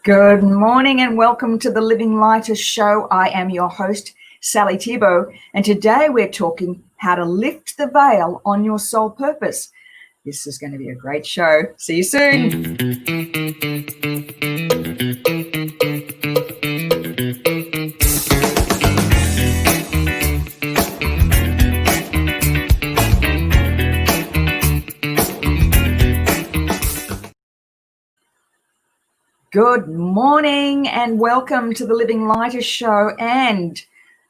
Good morning and welcome to the Living Lighter Show. I am your host, Sally Thibault, and today we're talking how to lift the veil on your soul purpose. This is going to be a great show. See you soon. Good morning and welcome to the Living Lighter Show. And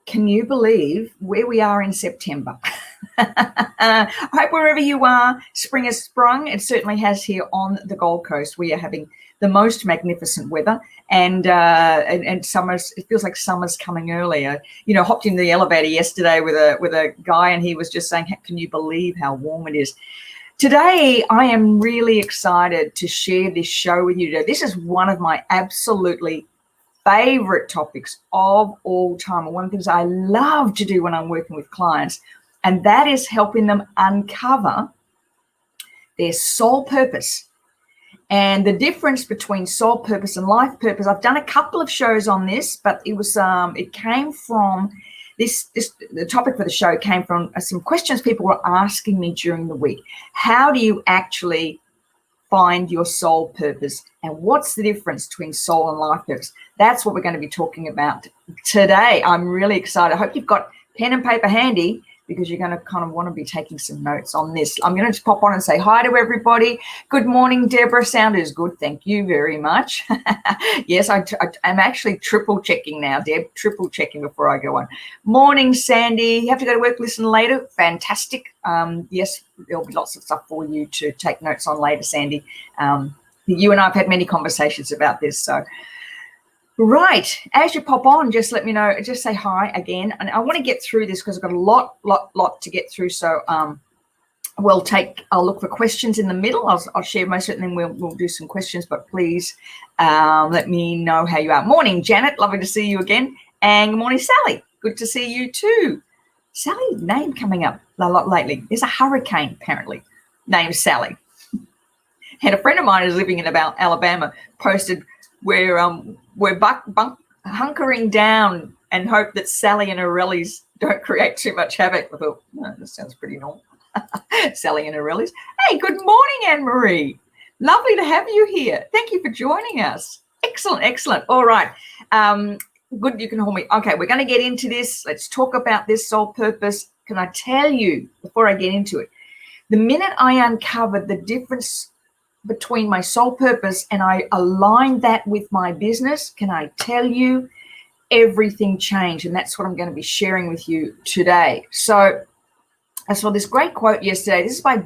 can you believe where we are in September? I hope wherever you are, spring has sprung. It certainly has here on the Gold Coast. We are having the most magnificent weather, and summer's. It feels like summer's coming earlier. You know, hopped in the elevator yesterday with a guy, and he was just saying, "Can you believe how warm it is?" Today, I am really excited to share this show with you today. This is one of my absolutely favorite topics of all time. One of the things I love to do when I'm working with clients, and that is helping them uncover their soul purpose and the difference between soul purpose and life purpose. I've done a couple of shows on this, but it came from the topic for the show came from some questions people were asking me during the week. How do you actually find your soul purpose, and what's the difference between soul and life purpose? That's what we're going to be talking about today. I'm really excited. I hope you've got pen and paper handy, because you're going to kind of want to be taking some notes on this. I'm going to just pop on and say hi to everybody. Good morning, Deborah. Sound is good. Thank you very much. Yes, I'm actually triple checking now, Deb. Triple checking before I go on. Morning, Sandy. You have to go to work, listen later. Fantastic. Yes, there'll be lots of stuff for you to take notes on later, Sandy. You and I have had many conversations about this, so. Right, as you pop on, just let me know, just say hi again. And I want to get through this because I've got a lot to get through. So I'll look for questions in the middle. I'll share most of it, and then we'll do some questions, but please let me know how you are. Morning, Janet, lovely to see you again. And good morning, Sally, good to see you too. Sally's name coming up a lot lately. There's a hurricane apparently named Sally. And a friend of mine is living in about Alabama posted, we're hunkering down and hope that Sally and her rallies don't create too much havoc. I thought, that sounds pretty normal. Sally and her rallies. Hey, good morning, Anne-Marie. Lovely to have you here. Thank you for joining us. Excellent. All right. Good, you can hold me. Okay, we're going to get into this. Let's talk about this soul purpose. Can I tell you, before I get into it, the minute I uncovered the difference between my soul purpose and I aligned that with my business, can I tell you, everything changed. And that's what I'm going to be sharing with you today. So I saw this great quote yesterday. This is by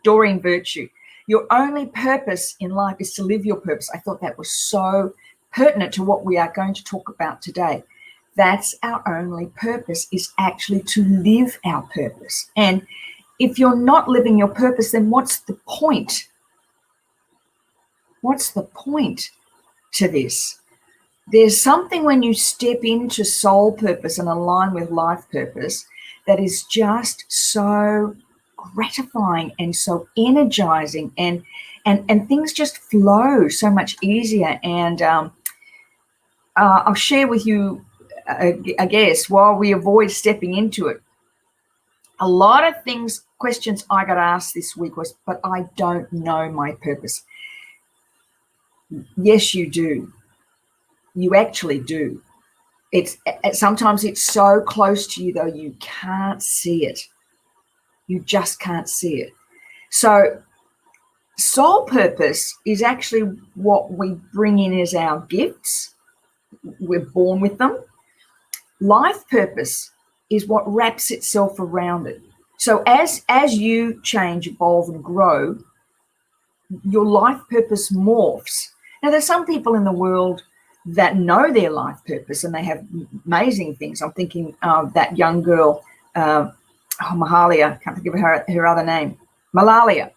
Doreen Virtue. Your only purpose in life is to live your purpose. I thought that was so pertinent to what we are going to talk about today. That's our only purpose, is actually to live our purpose. And if you're not living your purpose, then what's the point? What's the point to this? There's something when you step into soul purpose and align with life purpose that is just so gratifying and so energizing, and things just flow so much easier. And I'll share with you, I guess, while we avoid stepping into it, a lot of questions I got asked this week was, but I don't know my purpose. Yes, you do. You actually do. Sometimes it's so close to you, though, you can't see it. You just can't see it. So soul purpose is actually what we bring in as our gifts. We're born with them. Life purpose is what wraps itself around it. So as you change, evolve, and grow, your life purpose morphs. Now, there's some people in the world that know their life purpose and they have amazing things. I'm thinking of that young girl, Mahalia, can't think of her other name, Malalia.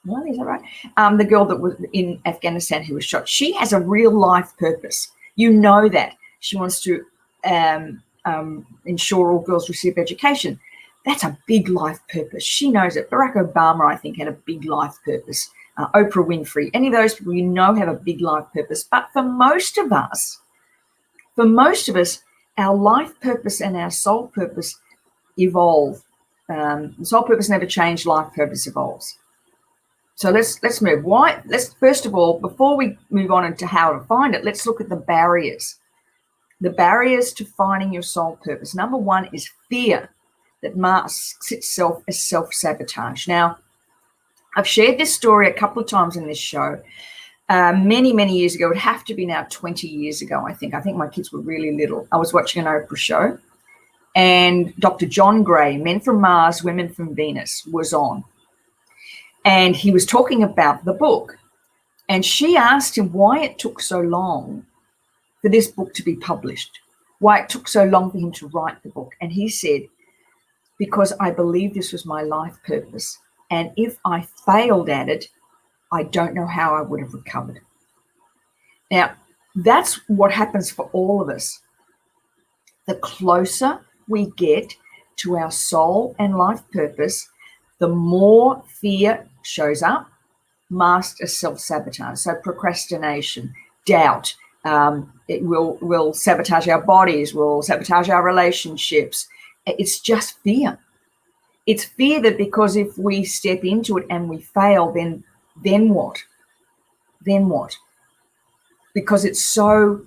Malalia, is that right? The girl that was in Afghanistan who was shot. She has a real life purpose. You know that. She wants to ensure all girls receive education. That's a big life purpose. She knows it. Barack Obama, I think, had a big life purpose. Oprah Winfrey, any of those people you know have a big life purpose. But for most of us, our life purpose and our soul purpose evolve. Soul purpose never change, life purpose evolves. So let's move. Let's first of all, before we move on into how to find it, let's look at the barriers. The barriers to finding your soul purpose. Number one is fear that masks itself as self-sabotage. Now, I've shared this story a couple of times in this show. Many, many years ago. It would have to be now 20 years ago, I think. I think my kids were really little. I was watching an Oprah show, and Dr. John Gray, Men from Mars, Women from Venus, was on. And he was talking about the book. And she asked him why it took so long for this book to be published, why it took so long for him to write the book. And he said, because I believe this was my life purpose. And if I failed at it, I don't know how I would have recovered. Now, that's what happens for all of us. The closer we get to our soul and life purpose, the more fear shows up, masked as self-sabotage. So procrastination, doubt, it will sabotage our bodies, will sabotage our relationships. It's just fear. It's fear that because if we step into it and we fail, then what? Then what? Because it's so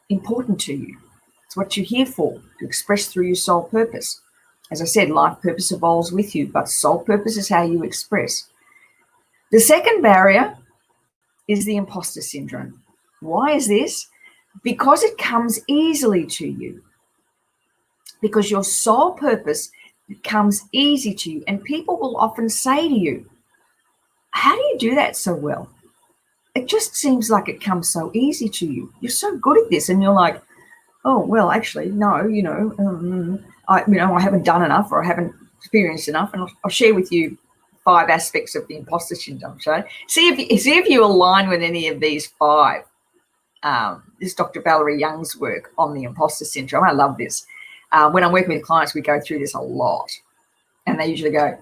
important to you. It's what you're here for, to express through your soul purpose. As I said, life purpose evolves with you, but soul purpose is how you express. The second barrier is the imposter syndrome. Why is this? Because it comes easily to you. Because your soul purpose comes easy to you. And people will often say to you, how do you do that so well? It just seems like it comes so easy to you. You're so good at this. And you're like, oh, well, actually, no, I haven't done enough, or I haven't experienced enough. And I'll share with you 5 aspects of the imposter syndrome. So see if you align with any of these 5. This is Dr. Valerie Young's work on the imposter syndrome. I love this. When I'm working with clients, we go through this a lot. And they usually go,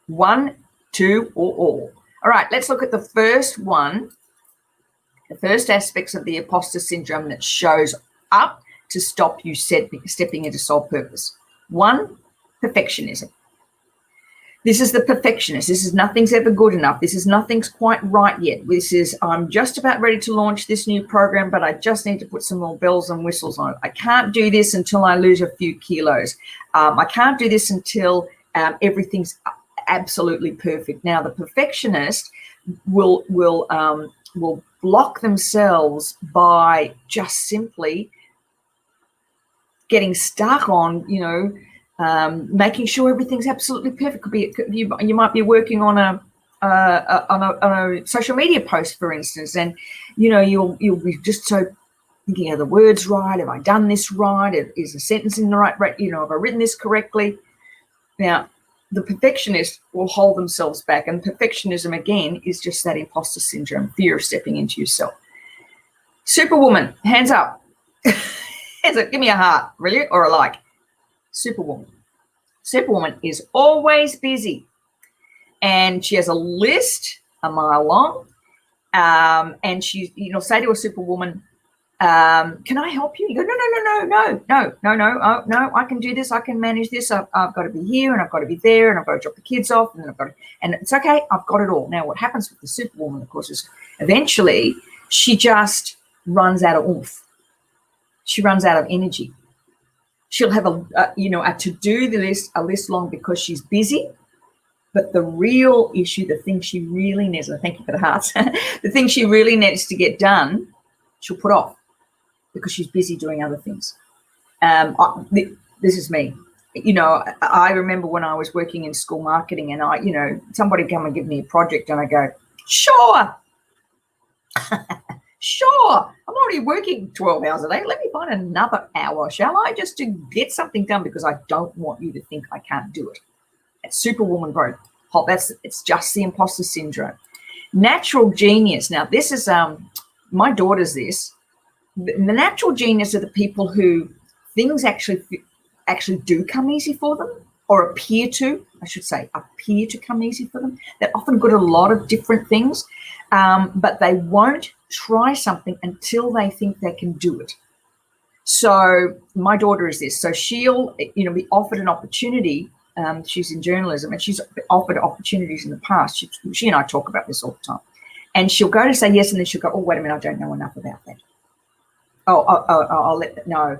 1, 2, or all. All right, let's look at the first one. The first aspects of the imposter syndrome that shows up to stop you stepping into soul purpose. 1, perfectionism. This is the perfectionist. This is nothing's ever good enough. This is nothing's quite right yet. This is, I'm just about ready to launch this new program, but I just need to put some more bells and whistles on it. I can't do this until I lose a few kilos. I can't do this until everything's absolutely perfect. Now, the perfectionist will block themselves by just simply getting stuck on, making sure everything's absolutely perfect. You might be working on a social media post, for instance, and you'll be just so thinking, are the words right? Have I done this right? Is the sentence in the right? Have I written this correctly? Now, the perfectionist will hold themselves back, and perfectionism again is just that imposter syndrome, fear of stepping into yourself. Superwoman, hands up. Give me a heart, really, or a like. Superwoman. Superwoman is always busy, and she has a list a mile long, and she, say to a superwoman, can I help you? You go, no, I can do this, I can manage this, I've got to be here, and I've got to be there, and I've got to drop the kids off, and then and it's okay, I've got it all. Now, what happens with the superwoman, of course, is eventually she just runs out of oomph. She runs out of energy. She'll have a to-do list, a list long because she's busy. But the real issue, the thing she really needs, and thank you for the hearts, the thing she really needs to get done, she'll put off because she's busy doing other things. This is me. I remember when I was working in school marketing, and somebody come and give me a project, and I go, sure. Sure, I'm already working 12 hours a day. Let me find another hour, shall I, just to get something done, because I don't want you to think I can't do it. It's Superwoman growth. It's just the imposter syndrome. Natural genius. Now, this is my daughter's this. The natural genius are the people who things actually do come easy for them, or appear to come easy for them. They're often good at a lot of different things, but they won't try something until they think they can do it. So my daughter is this. So she'll, be offered an opportunity. She's in journalism, and she's offered opportunities in the past. She and I talk about this all the time. And she'll go to say yes, and then she'll go, oh, wait a minute, I don't know enough about that. I'll let that know.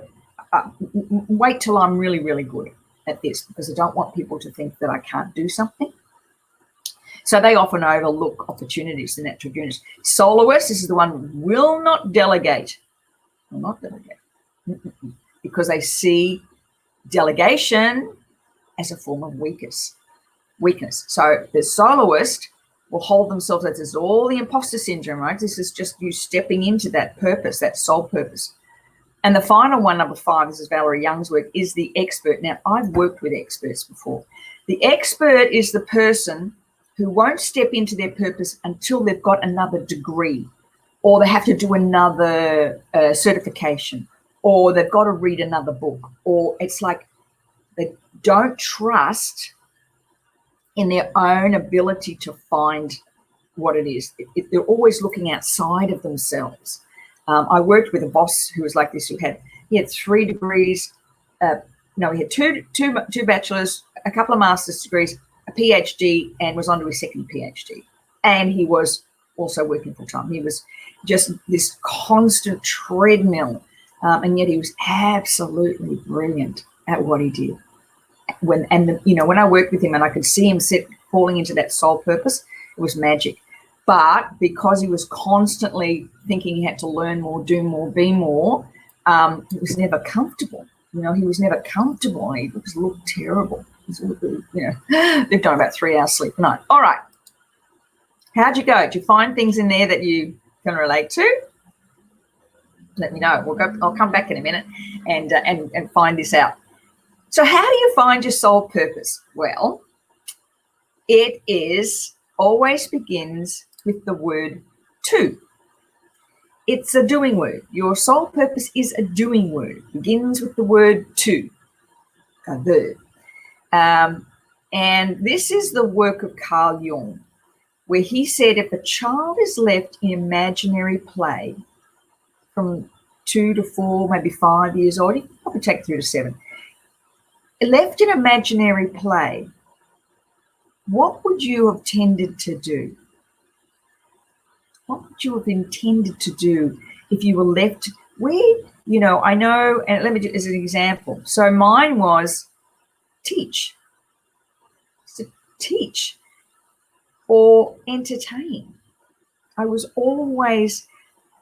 Wait till I'm really, really good at this, because I don't want people to think that I can't do something. So they often overlook opportunities in that tribunal. Soloists, this is the one who will not delegate. Because they see delegation as a form of weakness. So the soloist will hold themselves, this is all the imposter syndrome, right? This is just you stepping into that purpose, that soul purpose. And the final one, number 5, this is Valerie Young's work, is the expert. Now, I've worked with experts before. The expert is the person who won't step into their purpose until they've got another degree, or they have to do another certification, or they've got to read another book, or it's like they don't trust in their own ability to find what it is. They're always looking outside of themselves. I worked with a boss who was like this, he had 3 degrees. He had two bachelors, a couple of master's degrees, a PhD, and was on to his second PhD. And he was also working full time. He was just this constant treadmill, and yet he was absolutely brilliant at what he did. When I worked with him and I could see him falling into that soul purpose, it was magic. But because he was constantly thinking he had to learn more, do more, be more, he was never comfortable. He was never comfortable, and he looked terrible. They've done about 3 hours sleep a night. All right. How'd you go? Did you find things in there that you can relate to? Let me know. I'll come back in a minute and find this out. So how do you find your soul purpose? Well, it always begins with the word to. It's a doing word. Your soul purpose is a doing word. It begins with the word to, a verb. And this is the work of Carl Jung, where he said if a child is left in imaginary play from 2 to 4, maybe 5 years old, you can probably take 3 to 7, left in imaginary play, what would you have tended to do? What would you have intended to do if you were left where, I know, and let me do as an example. So mine was teach. So teach or entertain. I was always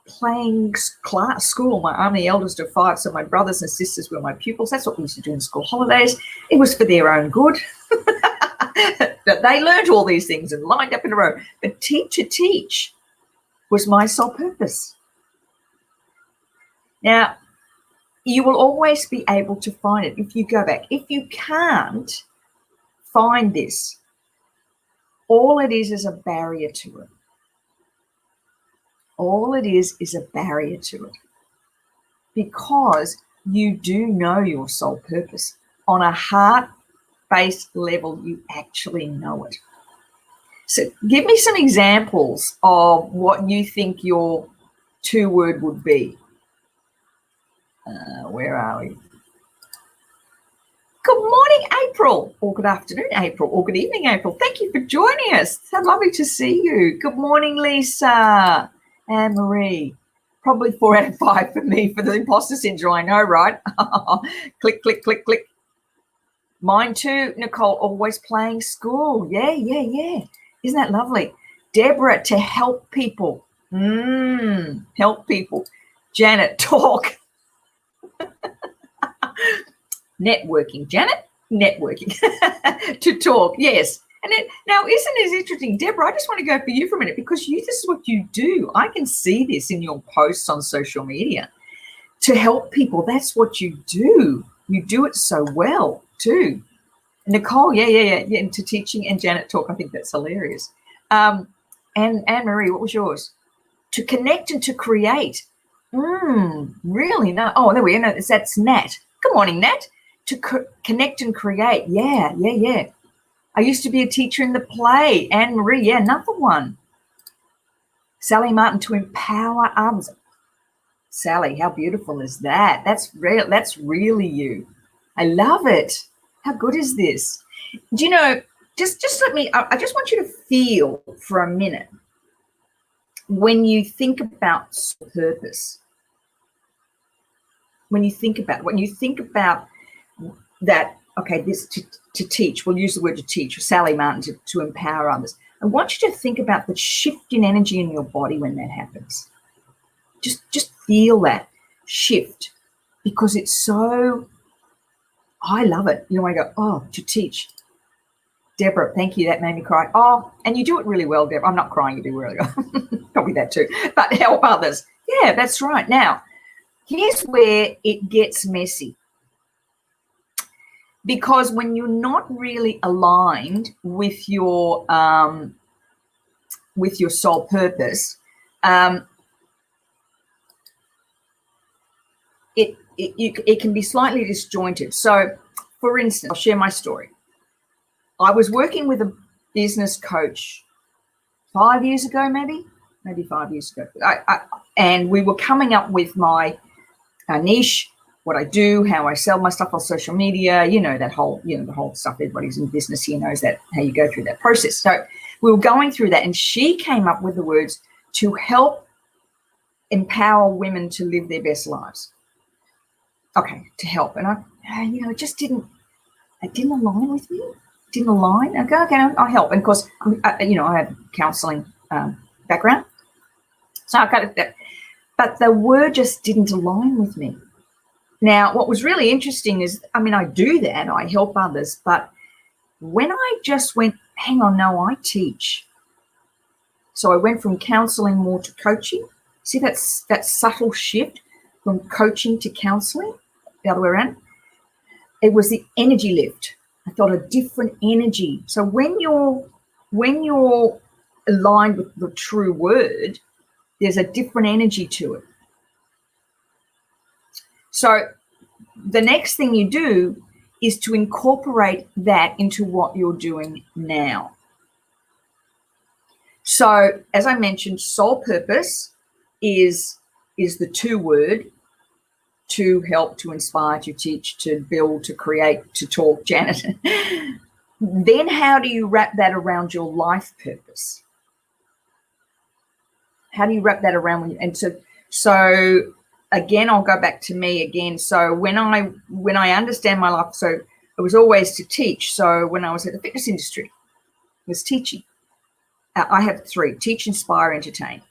playing school. I'm the eldest of 5, so my brothers and sisters were my pupils. That's what we used to do in school holidays. It was for their own good. That they learned all these things and lined up in a row. But teach was my sole purpose. Now, you will always be able to find it if you go back. If you can't find this, all it is a barrier to it. All it is a barrier to it, because you do know your soul purpose. On a heart-based level, you actually know it. So give me some examples of what you think your 2-word would be. Where are we? Good morning, April, or good afternoon, April, or good evening, April. Thank you for joining us. So lovely to see you. Good morning, Lisa. Anne-Marie, probably 4 out of 5 for me for the imposter syndrome. I know, right? Click, click, click, click. Mine too, Nicole, always playing school. Yeah. Isn't that lovely? Deborah, to help people. Help people. Janet, talk. Networking. Janet, networking. To talk, yes. And now, isn't this interesting? Deborah, I just want to go for you for a minute, because this is what you do. I can see this in your posts on social media. To help people, that's what you do. You do it so well too. Nicole, yeah. Into teaching, and Janet, talk. I think that's hilarious. And Anne-Marie, what was yours? To connect and to create. Really? No. Oh, there we go. No, that's Nat. Good morning, Nat. connect and create. Yeah. I used to be a teacher in the play. Anne Marie, yeah, another one. Sally Martin, to empower others. Sally, how beautiful is that? That's real. That's really you. I love it. How good is this? Do you know, just let me, I just want you to feel for a minute when you think about purpose. When you think about that, okay, this to teach, we'll use the word to teach, or Sally Martin, to empower others. I want you to think about the shift in energy in your body when that happens. Just feel that shift, because it's so, I love it. You know, I go, oh, to teach. Deborah, thank you. That made me cry. Oh, and you do it really well, Deborah. I'm not crying, you do really well. Probably that too. But help others. Yeah, that's right. Now, here's where it gets messy. Because when you're not really aligned with your soul purpose, it can be slightly disjointed. So, for instance, I'll share my story. I was working with a business coach 5 years ago, maybe 5 years ago, and we were coming up with my niche, what I do, how I sell my stuff on social media, the whole stuff. Everybody's in business here knows that, how you go through that process. So we were going through that, and she came up with the words to help empower women to live their best lives. Okay, to help. And it just didn't align with me. Didn't align. Okay, I'll help. And of course, I have counselling background. So I got it. But the word just didn't align with me. Now, what was really interesting is, I do that. I help others. But when I just went, hang on, no, I teach. So I went from counselling more to coaching. See that subtle shift from coaching to counselling, the other way around? It was the energy lift. I felt a different energy. So when you're aligned with the true word, there's a different energy to it. So the next thing you do is to incorporate that into what you're doing now. So as I mentioned, soul purpose is the two word: to help, to inspire, to teach, to build, to create, to talk, Janet. Then how do you wrap that around your life purpose? How do you wrap that around? So again, I'll go back to me again. So when I understand my life, so it was always to teach. So when I was at the fitness industry, it was teaching. I have three: teach, inspire, entertain.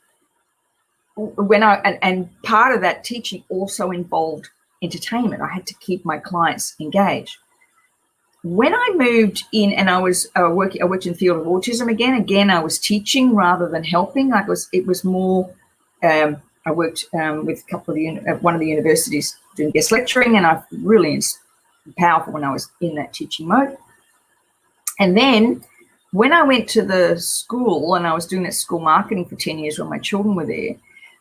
And part of that teaching also involved entertainment. I had to keep my clients engaged. When I moved in and I was I worked in the field of autism again, I was teaching rather than helping. It was more, I worked with a couple of one of the universities doing guest lecturing, and I really powerful when I was in that teaching mode. And then when I went to the school and I was doing that school marketing for 10 years when my children were there,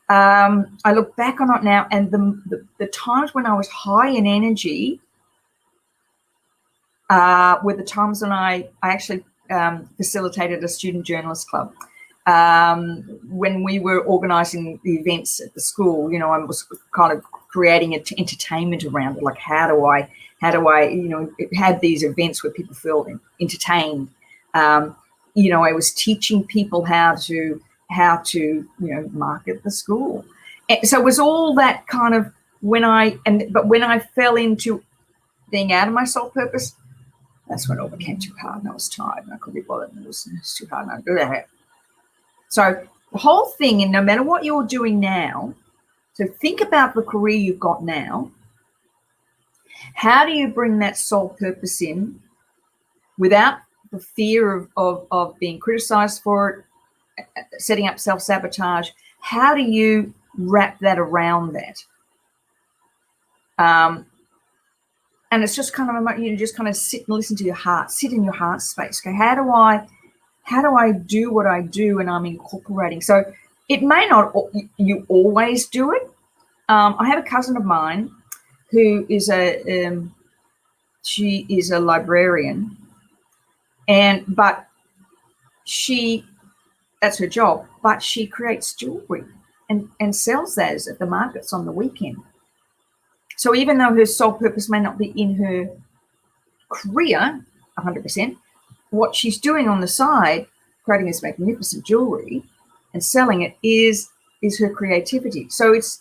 I look back on it now, and the times when I was high in energy were the times when I actually facilitated a student journalist club. When we were organising the events at the school, I was kind of creating entertainment around it. Like how do I have these events where people feel entertained? I was teaching people how to market the school. And so it was all that kind of when I fell into being out of my soul purpose, that's when it all became too hard, and I was tired and I couldn't be bothered, and it was too hard, and I do that. So the whole thing, and no matter what you're doing now, so think about the career you've got now. How do you bring that soul purpose in without the fear of being criticized for it, setting up self-sabotage? How do you wrap that around that? And it's just kind of, just kind of sit and listen to your heart, sit in your heart space. Okay, how do I do what I do, and I'm incorporating? So it may not you always do it. I have a cousin of mine who is She is a librarian, but that's her job, but she creates jewelry and sells those at the markets on the weekend. So even though her sole purpose may not be in her career 100%, what she's doing on the side, creating this magnificent jewelry and selling it, is her creativity. So if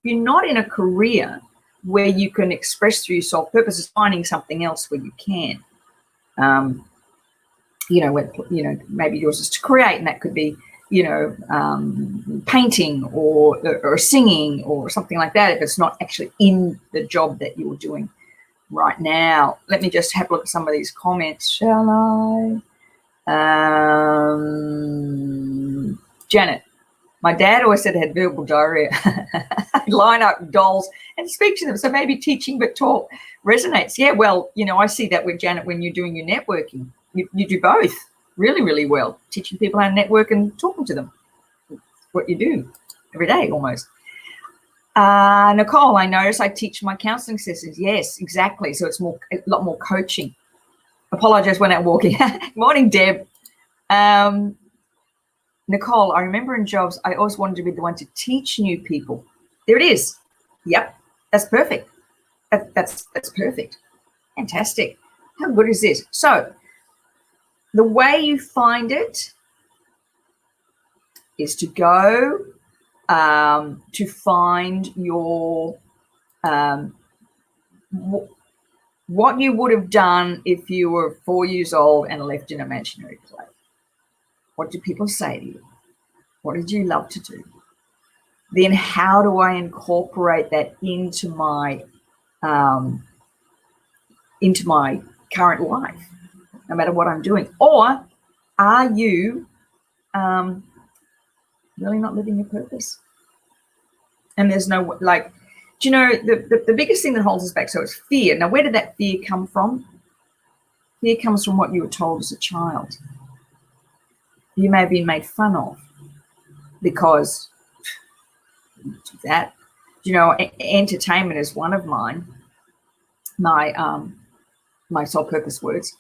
you're not in a career where you can express through your sole purpose, is finding something else where you can. Maybe yours is to create, and that could be, painting or singing or something like that, if it's not actually in the job that you're doing right now. Let me just have a look at some of these comments, shall I? Janet, my dad always said I had verbal diarrhea. Line up dolls and speak to them. So maybe teaching but talk resonates. Yeah, well, I see that with Janet when you're doing your networking. You do both really, really well, teaching people how to network and talking to them. What you do every day almost. Nicole, I notice I teach my counselling sessions. Yes, exactly. So it's a lot more coaching. Apologize when I'm walking. Morning, Deb. Nicole, I remember in jobs, I always wanted to be the one to teach new people. There it is. Yep, that's perfect. That's perfect. Fantastic. How good is this? So the way you find it is to go to find your what you would have done if you were 4 years old and left an imaginary play. What do people say to you? What did you love to do? Then how do I incorporate that into my current life, no matter what I'm doing? Or are you really not living your purpose? And there's no, the biggest thing that holds us back, so it's fear. Now, where did that fear come from? Fear comes from what you were told as a child. You may have been made fun of because that, entertainment is one of my sole purpose words.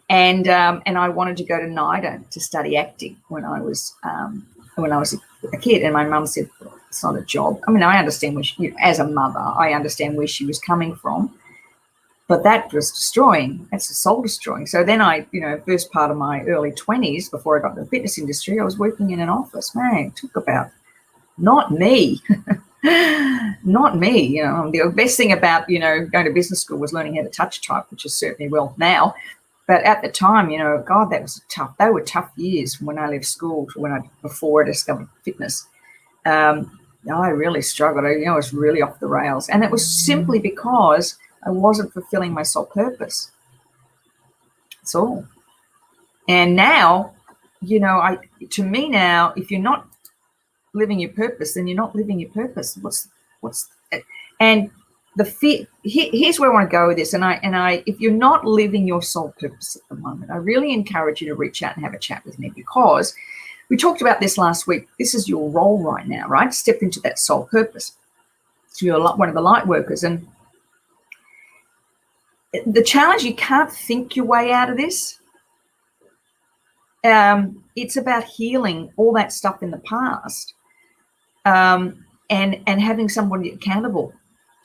And I wanted to go to NIDA to study acting when I was a kid, and my mum said, well, it's not a job. I mean, I understand as a mother, I understand where she was coming from, but that was destroying. That's soul destroying. So then first part of my early 20s, before I got into the fitness industry, I was working in an office. Man, talk about not me. Not me. The best thing about, going to business school was learning how to touch type, which is certainly well now. But at the time, God, that was tough. They were tough years when I left school to before I discovered fitness. I really struggled. I was really off the rails. And it was simply because I wasn't fulfilling my soul purpose. That's all. And now, to me now, if you're not living your purpose, then you're not living your purpose. And the fear, here's where I want to go with this. And I, if you're not living your soul purpose at the moment, I really encourage you to reach out and have a chat with me, because we talked about this last week. This is your role right now, right? Step into that soul purpose. So you're one of the light workers, and the challenge, you can't think your way out of this. It's about healing all that stuff in the past, and having somebody accountable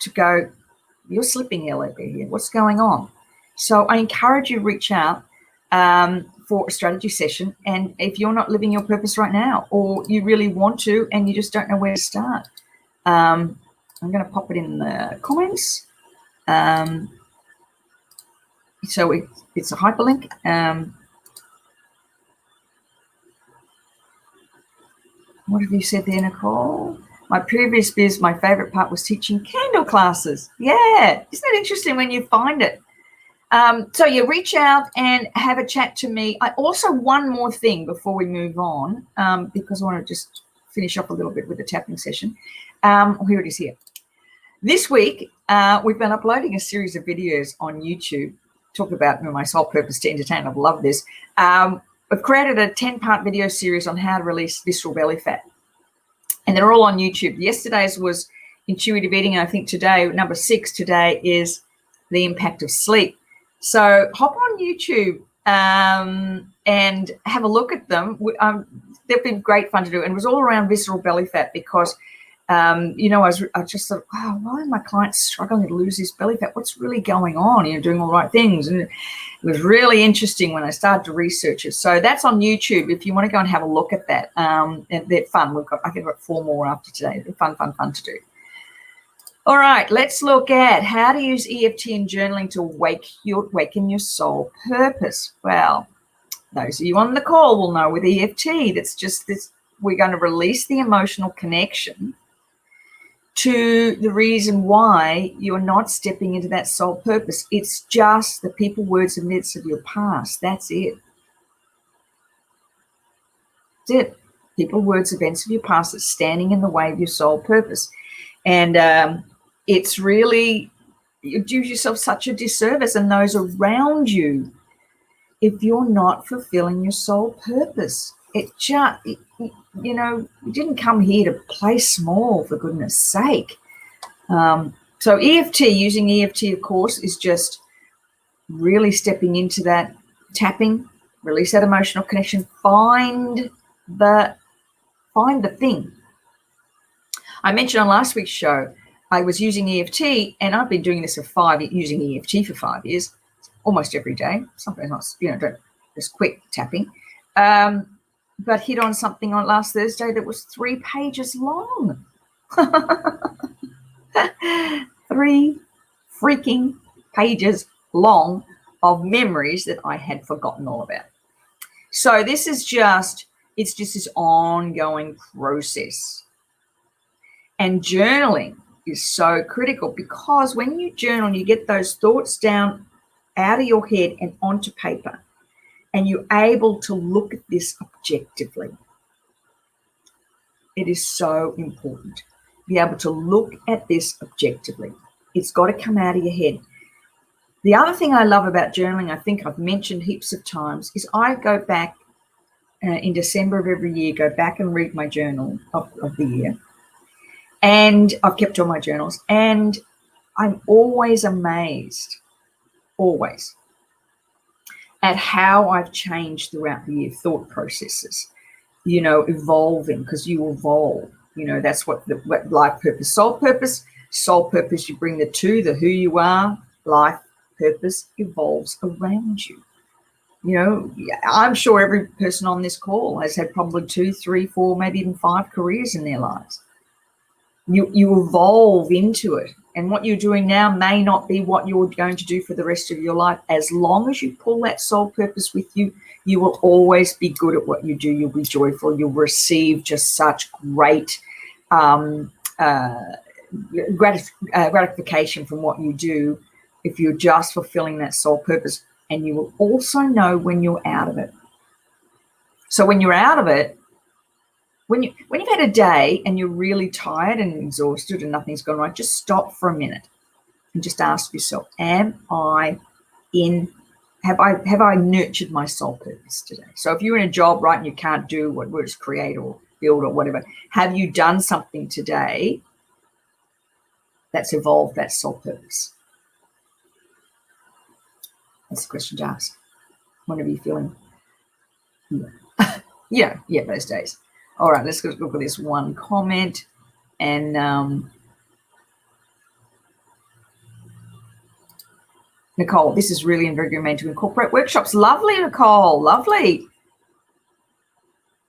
to go, you're slipping here, what's going on? So I encourage you to reach out for a strategy session. And if you're not living your purpose right now, or you really want to and you just don't know where to start, I'm going to pop it in the comments. So it's a hyperlink. What have you said there, Nicole? My previous biz, my favorite part was teaching candle classes. Yeah, isn't it interesting when you find it? So you reach out and have a chat to me. I also, one more thing before we move on, because I want to just finish up a little bit with the tapping session. Here it is here. This week, we've been uploading a series of videos on YouTube, talking about my sole purpose to entertain. I love this. We've created a 10-part video series on how to release visceral belly fat. And they're all on YouTube. Yesterday's was intuitive eating. And I think today, number 6 today, is the impact of sleep. So hop on YouTube and have a look at them. They've been great fun to do, and it was all around visceral belly fat because, I just thought, wow, why are my clients struggling to lose this belly fat? What's really going on? Doing all the right things. And it was really interesting when I started to research it. So that's on YouTube if you want to go and have a look at that. And they're fun. I think we've got 4 more after today. They're fun to do. All right, let's look at how to use EFT and journaling to awaken your soul purpose. Well, those of you on the call will know with EFT, that's just this. We're going to release the emotional connection to the reason why you're not stepping into that soul purpose. It's just the people, words, and myths of your past. That's it. That's it. People, words, events of your past that's standing in the way of your soul purpose. And it's really, you do yourself such a disservice and those around you if you're not fulfilling your soul purpose. You didn't come here to play small, for goodness sake. So using EFT, of course, is just really stepping into that tapping, release that emotional connection, find the thing. I mentioned on last week's show, I was using EFT, and I've been doing this using EFT for 5 years, almost every day. Sometimes not, just quick tapping. But hit on something on last Thursday that was 3 pages long. 3 freaking pages long of memories that I had forgotten all about. So this is it's just this ongoing process. And journaling is so critical because when you journal, you get those thoughts down out of your head and onto paper. And you're able to look at this objectively. It is so important to be able to look at this objectively. It's got to come out of your head. The other thing I love about journaling, I think I've mentioned heaps of times, is I go back in December of every year, go back and read my journal of the year. And I've kept all my journals. And I'm always amazed, always, at how I've changed throughout the year, thought processes, evolving, because you evolve. That's what life purpose, soul purpose, you bring the two, the who you are, life purpose evolves around you. I'm sure every person on this call has had probably 2, 3, 4, maybe even 5 careers in their lives. You evolve into it. And what you're doing now may not be what you're going to do for the rest of your life. As long as you pull that soul purpose with you, you will always be good at what you do. You'll be joyful. You'll receive just such great gratification from what you do if you're just fulfilling that soul purpose. And you will also know when you're out of it. So when you're out of it, when you've had a day and you're really tired and exhausted and nothing's gone right, just stop for a minute and just ask yourself, have I nurtured my soul purpose today? So if you're in a job, right, and you can't do what words, create or build or whatever, have you done something today that's evolved that soul purpose? That's the question to ask. Whenever you're feeling, yeah, those days. All right, let's go look at this one comment. And Nicole, this is really invigorating to incorporate workshops. Lovely, Nicole, lovely.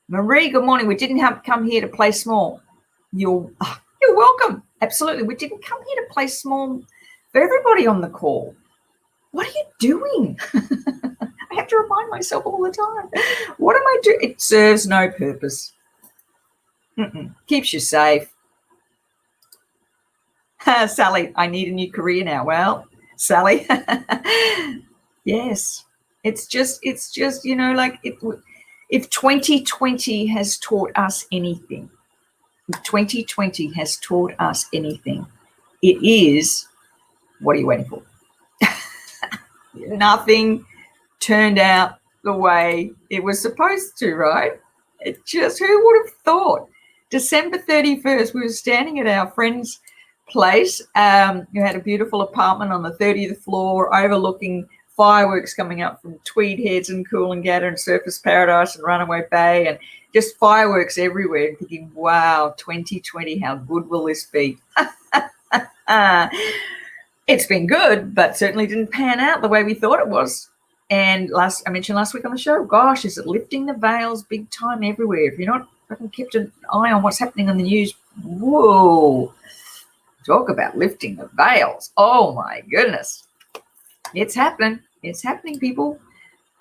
Marie, good morning. We didn't come here to play small. You're welcome. Absolutely. We didn't come here to play small for everybody on the call. What are you doing? I have to remind myself all the time. What am I doing? It serves no purpose. Keeps you safe. Sally, I need a new career now. Well, Sally, yes, it's just, if 2020 has taught us anything, it is, what are you waiting for? Nothing turned out the way it was supposed to, right? It just, who would have thought? December 31st, we were standing at our friend's place who had a beautiful apartment on the 30th floor overlooking fireworks coming up from Tweed Heads and Coolangatta and Surfers Paradise and Runaway Bay, and just fireworks everywhere, and thinking, wow, 2020, how good will this be? It's been good, but certainly didn't pan out the way we thought it was. And I mentioned last week on the show, gosh, is it lifting the veils big time everywhere? If you're not fucking kept an eye on what's happening on the news, whoa, talk about lifting the veils. Oh my goodness. It's happening. It's happening, people.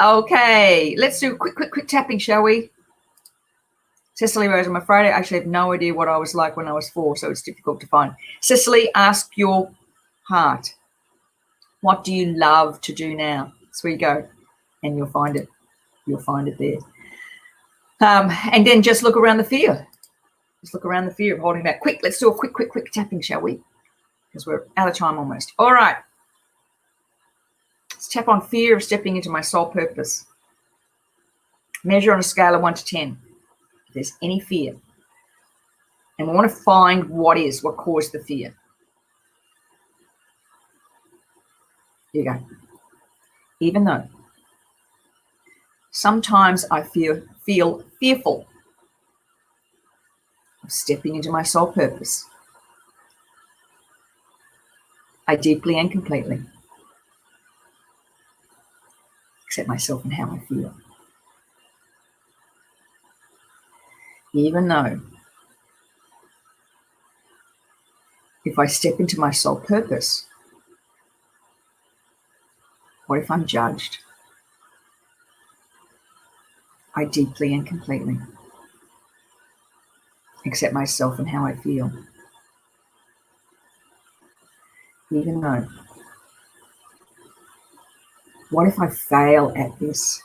Okay, let's do a quick tapping, shall we? Cecily Rose, I'm afraid I actually have no idea what I was like when I was 4, so it's difficult to find. Cecily, ask your heart. What do you love to do now? That's where you go, and you'll find it. You'll find it there. And then just look around the fear. Just look around the fear of holding back. Quick, let's do a quick tapping, shall we? Because we're out of time almost. All right. Let's tap on fear of stepping into my soul purpose. Measure on a scale of 1 to 10. If there's any fear. And we want to find what caused the fear. Here you go. Even though sometimes I feel fearful of stepping into my soul purpose, I deeply and completely accept myself and how I feel. Even though if I step into my soul purpose, what if I'm judged? I deeply and completely accept myself and how I feel. Even though, what if I fail at this?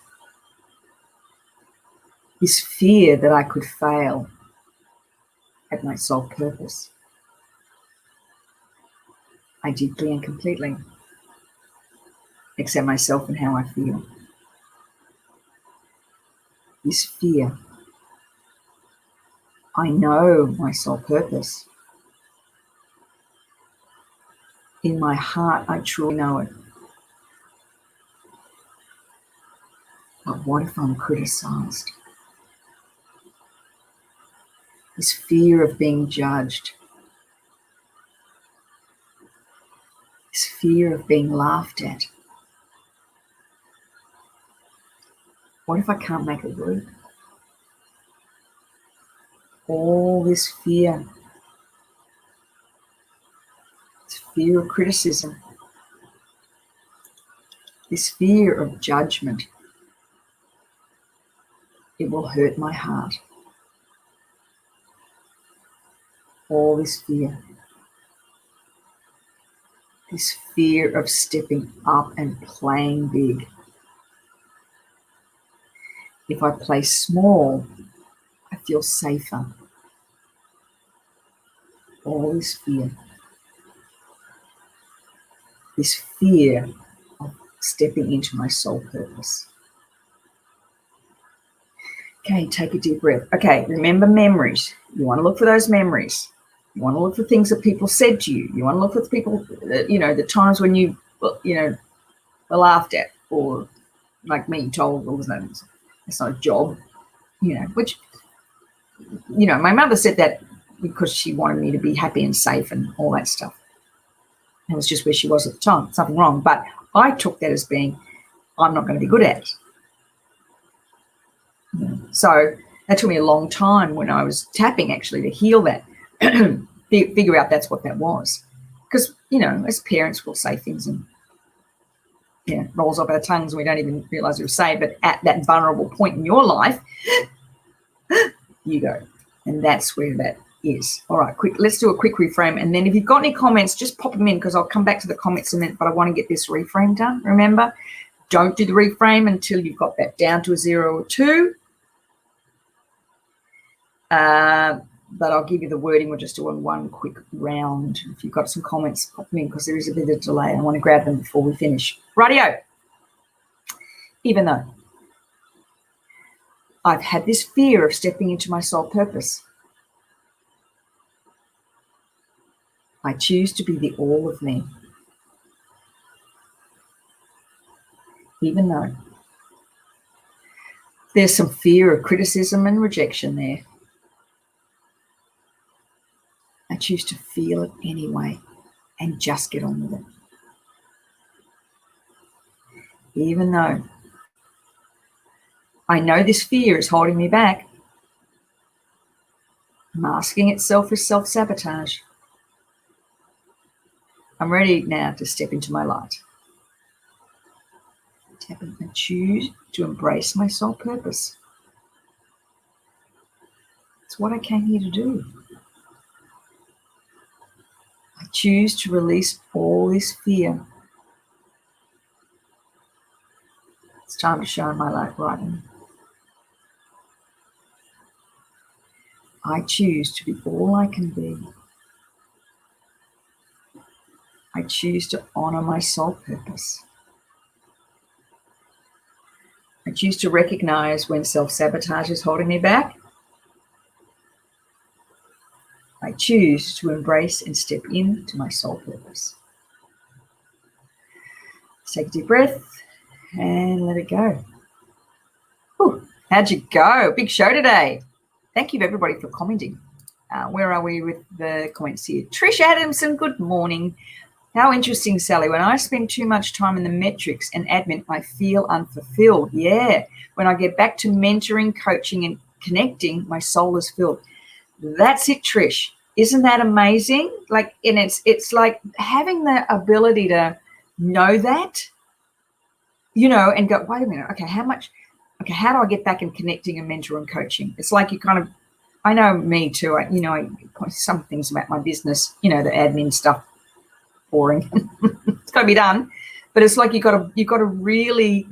This fear that I could fail at my soul purpose. I deeply and completely accept myself and how I feel. This fear, I know my soul purpose. In my heart, I truly know it. But what if I'm criticized? This fear of being judged. This fear of being laughed at. What if I can't make it work? All this fear. This fear of criticism. This fear of judgment. It will hurt my heart. All this fear. This fear of stepping up and playing big. If I play small, I feel safer. All this fear. This fear of stepping into my soul purpose. Okay, take a deep breath. Okay, remember memories. You want to look for those memories. You want to look for things that people said to you. You want to look for the people, the times when you were laughed at, or like me, told, well, it's not a job, which, my mother said that because she wanted me to be happy and safe and all that stuff. That was just where she was at the time, something wrong. But I took that as being, I'm not going to be good at it. So that took me a long time when I was tapping, actually, to heal that, figure out that's what that was. Because, as parents, we'll say things and, it rolls off our tongues and we don't even realize we've said, but at that vulnerable point in your life, you go. And that's where that is. All right, let's do a quick reframe. And then if you've got any comments, just pop them in, because I'll come back to the comments in a minute, but I want to get this reframe done. Remember, don't do the reframe until you've got that down to a 0 or 2. But I'll give you the wording. We'll just do one quick round. If you've got some comments, pop them in, because there is a bit of delay. I want to grab them before we finish. Rightio. Even though I've had this fear of stepping into my soul purpose, I choose to be the all of me. even though there's some fear of criticism and rejection there. I choose to feel it anyway and just get on with it. Even though I know this fear is holding me back, masking itself as self-sabotage. I'm ready now to step into my light. Tap in and choose to embrace my soul purpose. It's what I came here to do. I choose to release all this fear. It's time to shine my light bright. I choose to be all I can be. I choose to honor my soul purpose. I choose to recognize when self-sabotage is holding me back. I choose to embrace and step into my soul purpose. Let's take a deep breath and let it go. Whew, how'd you go? Big show today. Thank you everybody for commenting. Where are we with the comments here? Trish Adamson, good morning. How interesting, Sally. When I spend too much time in the metrics and admin, I feel unfulfilled. Yeah. When I get back to mentoring, coaching, and connecting, my soul is filled. That's it, Trish. Isn't that amazing? Like, and it's like having the ability to know that, you know, and go, wait a minute, okay, how do I get back in connecting and mentor and coaching? It's like you kind of, I know me too, some things about my business, you know, the admin stuff, boring. It's got to be done. But it's like you got to really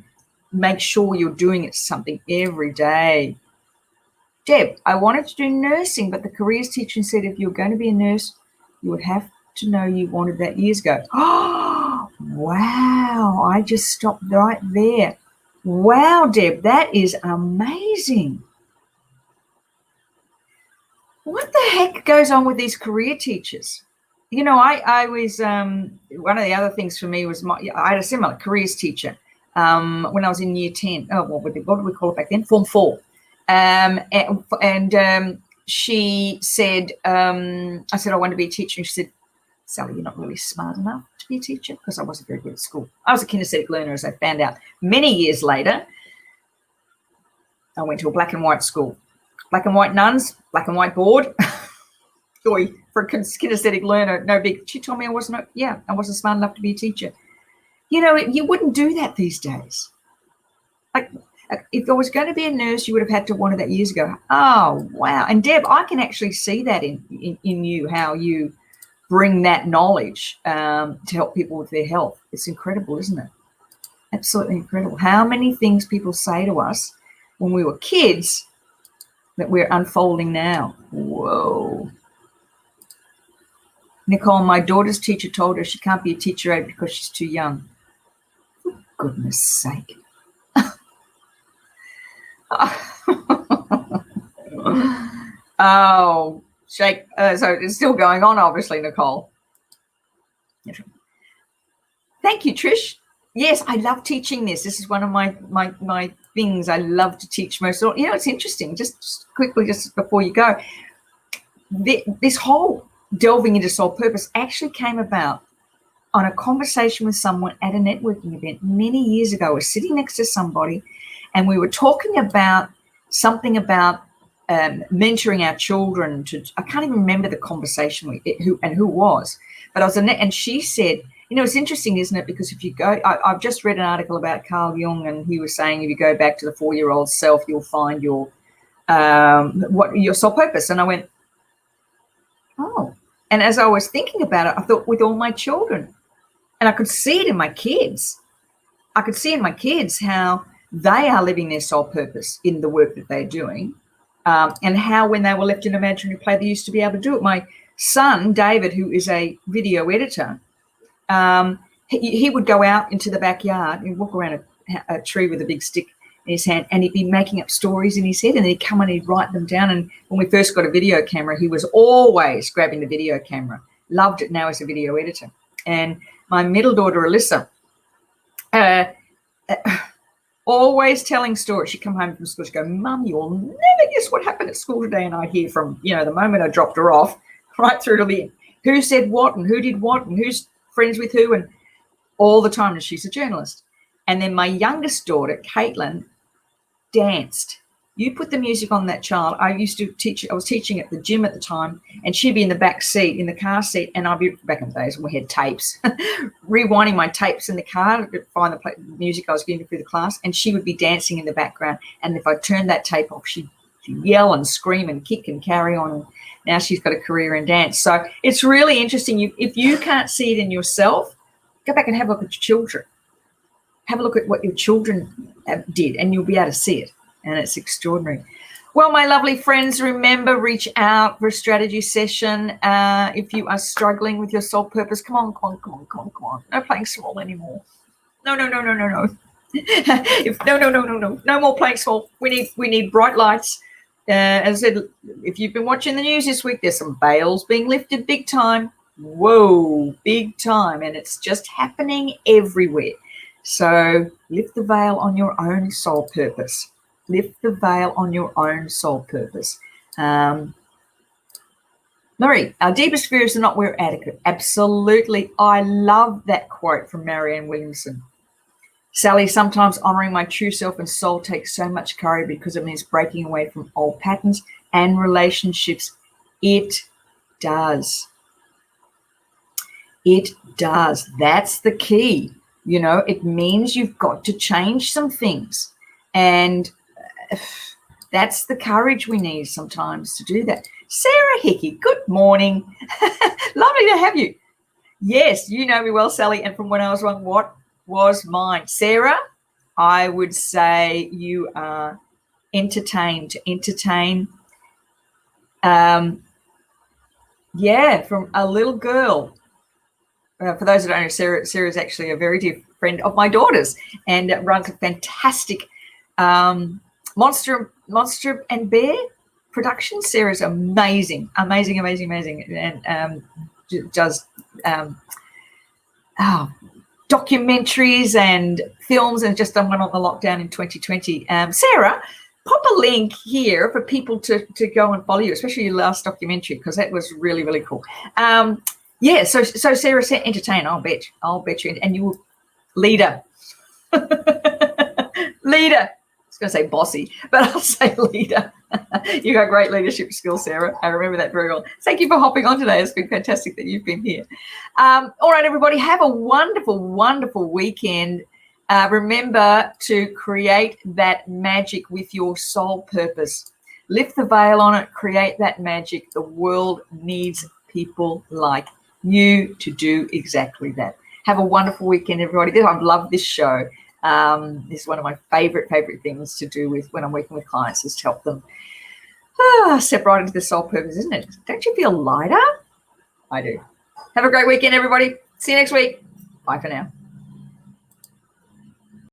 make sure you're doing it something every day. Deb, I wanted to do nursing, but the careers teacher said if you're going to be a nurse, you would have to know you wanted that years ago. Oh, wow. I just stopped right there. Wow, Deb, that is amazing. What the heck goes on with these career teachers? You know, I was, one of the other things for me was I had a similar careers teacher when I was in year 10. Oh, what did we call it back then? Form 4. She said, I said, I want to be a teacher. And she said, Sally, you're not really smart enough to be a teacher, because I wasn't very good at school. I was a kinesthetic learner, as I found out many years later. I went to a black and white school. Black and white nuns, black and white board. Joy, for a kinesthetic learner, no big. She told me I wasn't smart enough to be a teacher. You know, you wouldn't do that these days. Like, if I was going to be a nurse, you would have had to have wanted that years ago. Oh, wow. And Deb, I can actually see that in you, how you bring that knowledge to help people with their health. It's incredible, isn't it? Absolutely incredible. How many things people say to us when we were kids that we're unfolding now. Whoa. Nicole, my daughter's teacher told her she can't be a teacher aide because she's too young. For goodness sake. Oh, shake. So it's still going on, obviously, Nicole. Thank you, Trish. Yes, I love teaching this. This is one of my things. I love to teach most. You know, it's interesting. Just quickly, just before you go, this whole delving into soul purpose actually came about on a conversation with someone at a networking event many years ago. I was sitting next to somebody, and we were talking about something about mentoring our children. I can't even remember the conversation who was, but I was and she said, you know, it's interesting, isn't it? Because if you go, I've just read an article about Carl Jung, and he was saying if you go back to the 4-year-old self, you'll find your soul purpose. And I went, oh. And as I was thinking about it, I thought with all my children, and I could see it in my kids. I could see in my kids how they are living their soul purpose in the work that they're doing, and how when they were left in imaginary play, they used to be able to do it. My son, David, who is a video editor, he would go out into the backyard and walk around a tree with a big stick in his hand, and he'd be making up stories in his head, and then he'd come and he'd write them down. And when we first got a video camera, he was always grabbing the video camera. Loved it now as a video editor. And my middle daughter, Alyssa, always telling stories. She'd come home from school, she'd go, Mum, you'll never guess what happened at school today. And I'd hear from, the moment I dropped her off right through to the end, who said what and who did what and who's friends with who, and all the time. And she's a journalist. And then my youngest daughter, Caitlin, danced. You put the music on that child. I was teaching at the gym at the time, and she'd be in the back seat, in the car seat, and I'd be, back in the days when we had tapes, rewinding my tapes in the car to find the music I was giving through the class, and she would be dancing in the background. And if I turned that tape off, she'd yell and scream and kick and carry on. And now she's got a career in dance. So it's really interesting. If you can't see it in yourself, go back and have a look at your children. Have a look at what your children did, and you'll be able to see it. And it's extraordinary. Well, my lovely friends, remember, reach out for a strategy session. If you are struggling with your soul purpose, come on. No playing small anymore. No. No more playing small. We need bright lights. As I said, if you've been watching the news this week, there's some veils being lifted big time. Whoa, big time. And it's just happening everywhere. So lift the veil on your own soul purpose. Lift the veil on your own soul purpose. Marie, our deepest fears are not we're adequate. Absolutely. I love that quote from Marianne Williamson. Sally, sometimes honoring my true self and soul takes so much courage because it means breaking away from old patterns and relationships. It does. It does. That's the key. It means you've got to change some things. And that's the courage we need sometimes to do that. Sarah Hickey, good morning. Lovely to have you. Yes, you know me well, Sally, and from when I was young, what was mine? Sarah, I would say you are entertained. From a little girl. For those that don't know, Sarah is actually a very dear friend of my daughter's and runs a fantastic Monster and Bear production. Sarah's amazing, and does documentaries and films, and just done one on the lockdown in 2020. Sarah, pop a link here for people to go and follow you, especially your last documentary, because that was really, really cool. So Sarah said entertain. I'll bet you, and you will leader. Leader. I was going to say bossy, but I'll say leader. You got great leadership skills, Sarah. I remember that very well. Thank you for hopping on today. It's been fantastic that you've been here. All right, everybody, have a wonderful, wonderful weekend. Remember to create that magic with your soul purpose. Lift the veil on it. Create that magic. The world needs people like you to do exactly that. Have a wonderful weekend, everybody. I've loved this show. This is one of my favorite things to do with when I'm working with clients, is to help them step right into the soul purpose, isn't it? Don't you feel lighter? I do. Have a great weekend, everybody. See you next week. Bye for now.